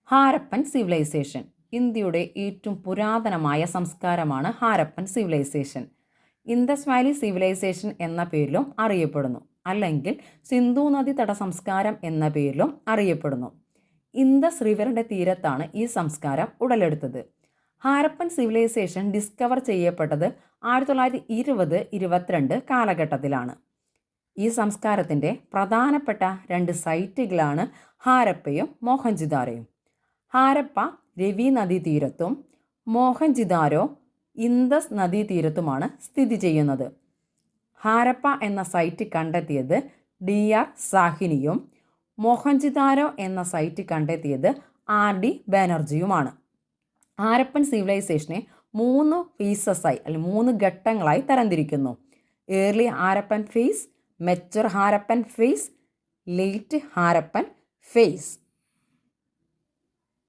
Harappan civilisation. ഇന്ത്യയുടെ ഏറ്റവും പുരാതനമായ സംസ്കാരമാണ് Harappan civilisation. Indus valley civilisation എന്ന പേരിലും അറിയപ്പെടുന്നു, അല്ലെങ്കിൽ സിന്ധു നദി തട സംസ്കാരം എന്ന പേരിലും അറിയപ്പെടുന്നു. ഇൻഡസ് റിവറിൻ്റെ തീരത്താണ് ഈ സംസ്കാരം ഉടലെടുത്തത്. ഹാരപ്പൻ സിവിലൈസേഷൻ ഡിസ്കവർ ചെയ്യപ്പെട്ടത് 1920-22 കാലഘട്ടത്തിലാണ്. ഈ സംസ്കാരത്തിൻ്റെ പ്രധാനപ്പെട്ട 2 സൈറ്റുകളാണ് ഹാരപ്പയും മോഹൻജിദാരോയും. ഹാരപ്പ രവി നദീതീരത്തും മോഹൻജിദാരോ ഇൻഡസ് നദീതീരത്തുമാണ് സ്ഥിതി ചെയ്യുന്നത്. ഹാരപ്പ എന്ന സൈറ്റ് കണ്ടെത്തിയത് DR സാഹിനിയും മോഹൻജിദാരോ എന്ന സൈറ്റ് കണ്ടെത്തിയത് RD ബാനർജിയുമാണ്. ഹാരപ്പൻ സിവിലൈസേഷനെ 3 ഫേസസായി അല്ലെങ്കിൽ 3 ഘട്ടങ്ങളായി തരംതിരിക്കുന്നു. Early Harappan phase, mature Harappan phase, late Harappan face.